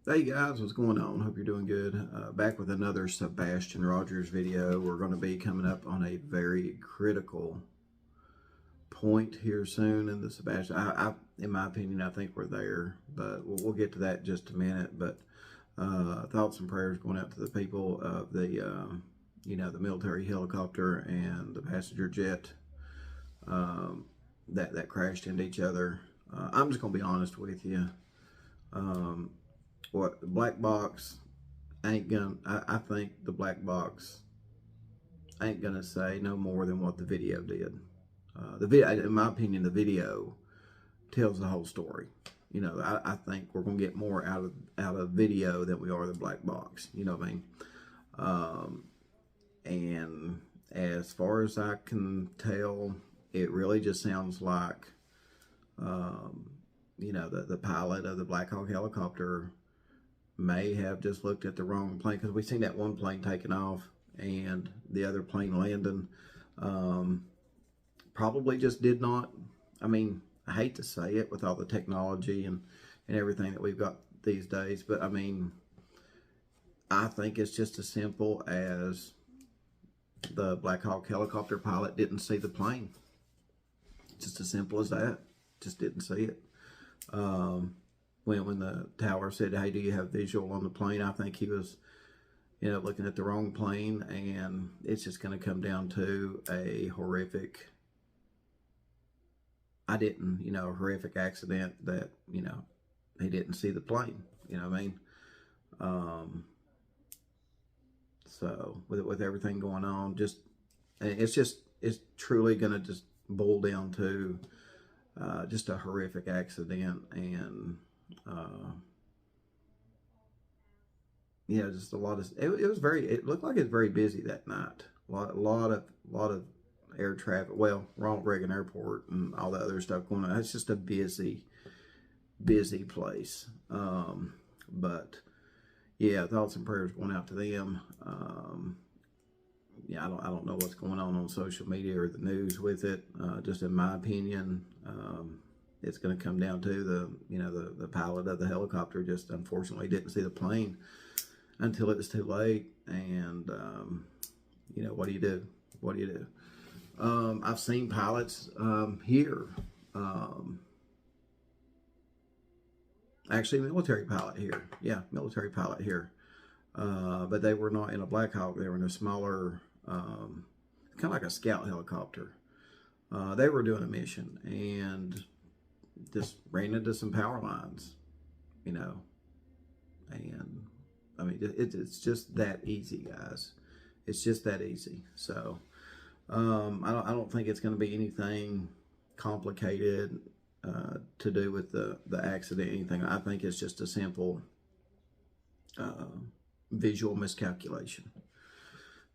Hey guys, what's going on? Hope you're doing good. Back with another Sebastian Rogers video. We're going to be coming up on a very critical point here soon in the Sebastian. In my opinion, I think we're there, but we'll get to that in just a minute. But thoughts and prayers going out to the people of the military helicopter and the passenger jet that crashed into each other. I'm just going to be honest with you. What the black box ain't gonna, I think the black box ain't gonna say no more than what the video did. The video, in my opinion, the video tells the whole story. You know, I think we're gonna get more out of video than we are the black box. You know what I mean? And as far as I can tell, it really just sounds like, the pilot of the Black Hawk helicopter may have just looked at the wrong plane, because we've seen that one plane taking off and the other plane landing. Probably just did not, I mean, I hate to say it with all the technology and everything that we've got these days, but I mean, I think it's just as simple as the Black Hawk helicopter pilot didn't see the plane. Just as simple as that. Just didn't see it. When the tower said, "Hey, do you have visual on the plane?" I think he was, looking at the wrong plane, and it's just going to come down to a horrific, horrific accident that, he didn't see the plane. You know what I mean? So with everything going on, it's truly going to just boil down to just a horrific accident, and just a lot of it looked like it was very busy that night. A lot of air traffic. Well, Ronald Reagan Airport and all the other stuff going on. It's just a busy place. But yeah, thoughts and prayers going out to them. I don't know what's going on social media or the news with it. Just in my opinion, it's going to come down to the pilot of the helicopter just unfortunately didn't see the plane until it was too late. And what do you do? What do you do? I've seen pilots here, actually military pilot here. Yeah, military pilot here. But they were not in a Black Hawk. They were in a smaller, kind of like a scout helicopter. They were doing a mission and just ran into some power lines, and I mean, it's just that easy, guys. It's just that easy. So I don't think it's going to be anything complicated to do with the accident, anything. I think it's just a simple visual miscalculation.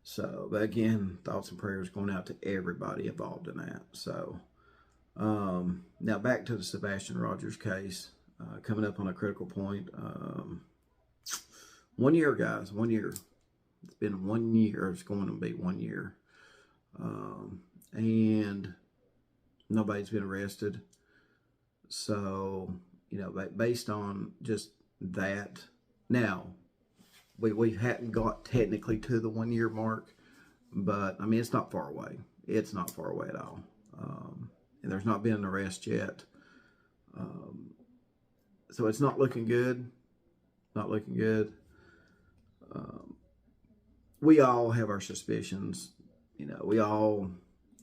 So, but again, thoughts and prayers going out to everybody involved in that. So now back to the Sebastian Rogers case, coming up on a critical point. 1 year, guys, 1 year. It's been 1 year. It's going to be 1 year. And nobody's been arrested. So, based on just that, now, we hadn't got technically to the 1 year mark, but I mean, it's not far away. It's not far away at all. And there's not been an arrest yet. So it's not looking good. Not looking good. We all have our suspicions. We all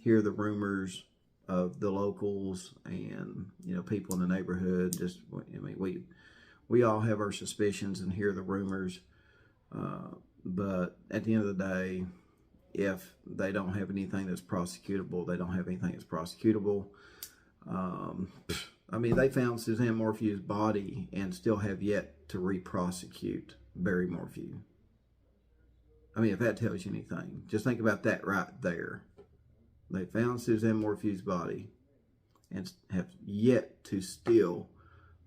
hear the rumors of the locals and, people in the neighborhood. We all have our suspicions and hear the rumors. But at the end of the day, if they don't have anything that's prosecutable, they don't have anything that's prosecutable. I mean, they found Suzanne Morphew's body and still have yet to re-prosecute Barry Morphew. I mean, if that tells you anything, just think about that right there. They found Suzanne Morphew's body and have yet to still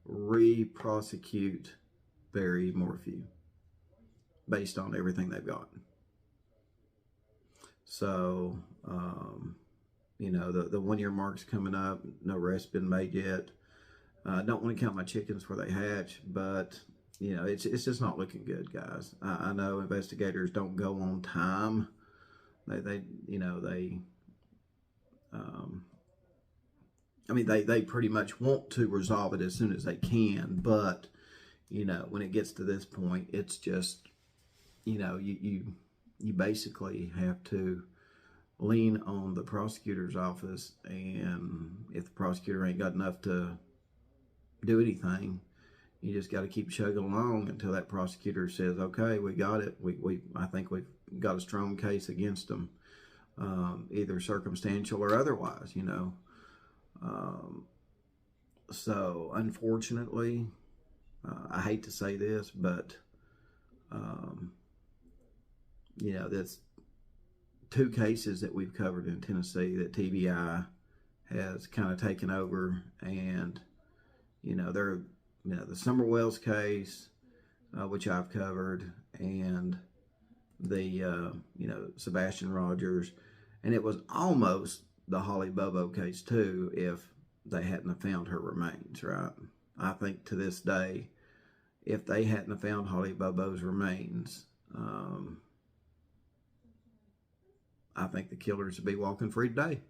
re-prosecute Barry Morphew based on everything they've got. So, the 1 year mark's coming up. No arrest's been made yet. Don't want to count my chickens before they hatch, but it's just not looking good, guys. I know investigators don't go on time. They they pretty much want to resolve it as soon as they can, but when it gets to this point, it's just you basically have to lean on the prosecutor's office, and if the prosecutor ain't got enough to do anything, you just got to keep chugging along until that prosecutor says, okay, we got it. I think we've got a strong case against them, either circumstantial or otherwise, So unfortunately, I hate to say this, but that's two cases that we've covered in Tennessee that TBI has kind of taken over, and they're the Summer Wells case, which I've covered, and the Sebastian Rogers, and it was almost the Holly Bobo case too if they hadn't have found her remains, right? I think to this day, if they hadn't have found Holly Bobo's remains, I think the killers would be walking free today.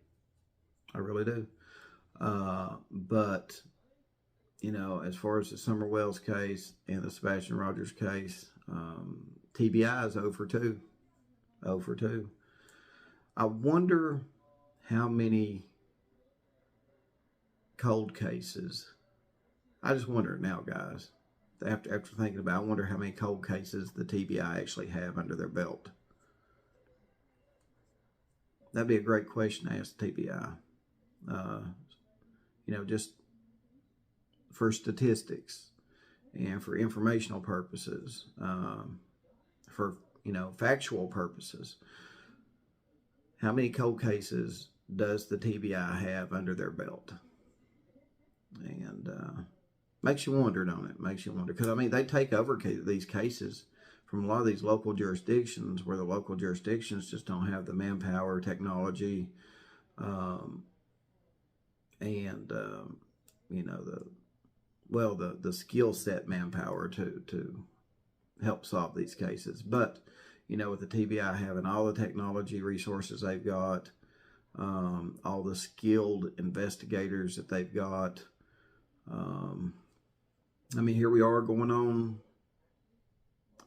I really do. But as far as the Summer Wells case and the Sebastian Rogers case, TBI is 0 for 2. 0 for 2. I wonder how many cold cases. I just wonder now, guys. After thinking about it, I wonder how many cold cases the TBI actually have under their belt. That'd be a great question to ask the TBI. Just for statistics and for informational purposes, for factual purposes. How many cold cases does the TBI have under their belt? And makes you wonder, don't it? Makes you wonder, because they take over these cases from a lot of these local jurisdictions, where the local jurisdictions just don't have the manpower, technology, and the skill set manpower to help solve these cases. But with the TBI having all the technology resources they've got, all the skilled investigators that they've got, here we are going on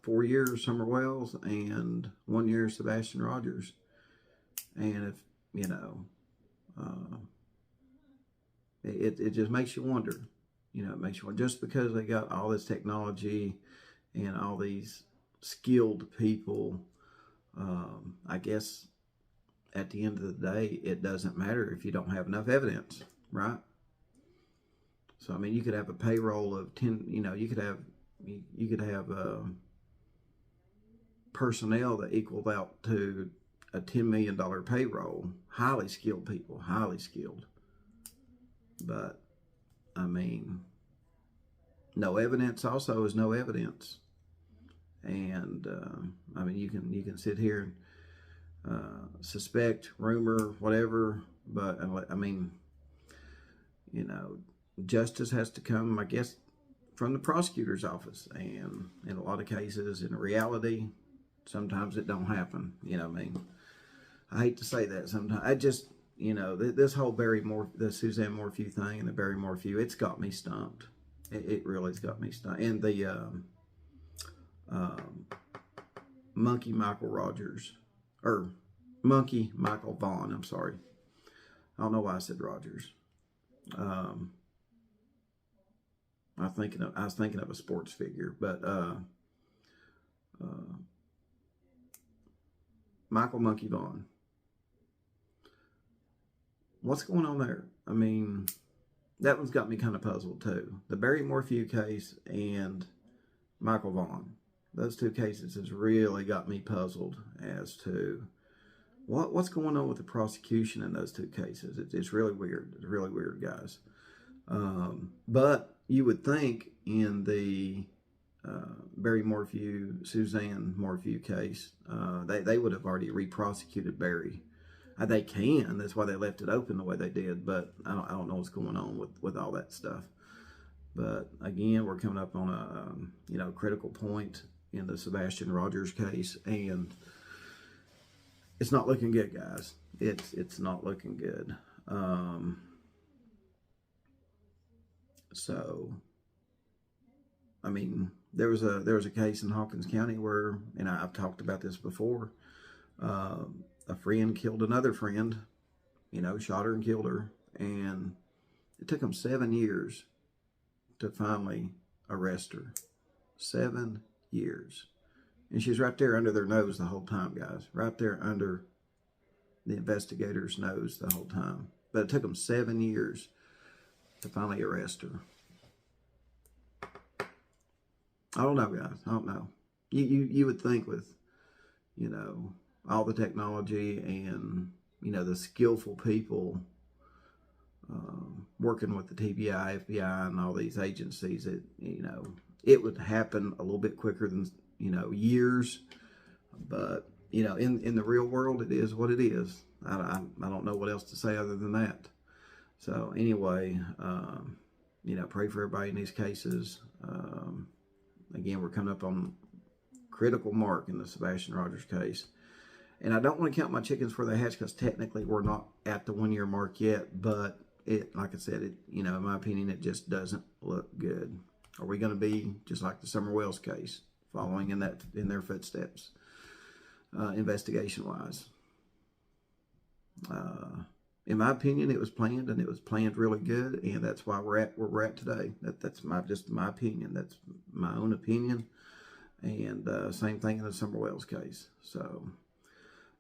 4 years Summer Wells and 1 year Sebastian Rogers, and if it just makes you wonder. It makes you wonder, just because they got all this technology and all these skilled people, I guess at the end of the day, it doesn't matter if you don't have enough evidence, right? So you could have a payroll of 10. You could have personnel that equaled out to a $10 million payroll. Highly skilled people, highly skilled. But no evidence also is no evidence. And you can sit here and suspect, rumor, whatever, but justice has to come, I guess, from the prosecutor's office. And in a lot of cases, in reality, sometimes it don't happen. I hate to say that sometimes. I just, this whole the Suzanne Morphew thing and the Barry Morphew, it's got me stumped. It really's got me stumped. And the Monkey Michael Vaughn, I'm sorry. I don't know why I said Rogers. I was thinking of a sports figure, but Michael Monkey Vaughn. What's going on there? That one's got me kind of puzzled too. The Barry Morphew case and Michael Vaughn. Those two cases has really got me puzzled as to what's going on with the prosecution in those two cases. It's really weird. It's really weird, guys. But you would think in the Barry Morphew, Suzanne Morphew case, they would have already re-prosecuted Barry. They can. That's why they left it open the way they did. But I don't know what's going on with all that stuff. But again, we're coming up on a critical point in the Sebastian Rogers case, and it's not looking good, guys. It's not looking good. So, I mean, there was a case in Hawkins County where, and I've talked about this before, a friend killed another friend, shot her and killed her, and it took them 7 years to finally arrest her. 7 years. And she's right there under their nose the whole time, guys. Right there under the investigator's nose the whole time. But it took them 7 years to finally arrest her. I don't know, guys. I don't know. You would think with, all the technology and, the skillful people working with the TBI, FBI, and all these agencies, it would happen a little bit quicker than, years. But, in the real world, it is what it is. I don't know what else to say other than that. So anyway, pray for everybody in these cases. Again, we're coming up on critical mark in the Sebastian Rogers case. And I don't want to count my chickens before they hatch, because technically we're not at the 1 year mark yet. But like I said, in my opinion, it just doesn't look good. Are we going to be just like the Summer Wells case, following in their footsteps, investigation-wise? In my opinion, it was planned, and it was planned really good, and that's why we're at where we're at today. That's just my opinion. That's my own opinion, and same thing in the Summer Wells case. So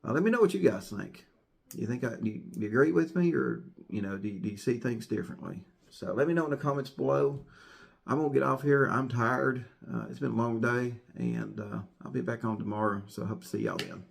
let me know what you guys think. You think do you agree with me, or do you see things differently? So let me know in the comments below. I'm gonna get off here. I'm tired. It's been a long day, and I'll be back on tomorrow. So I hope to see y'all then.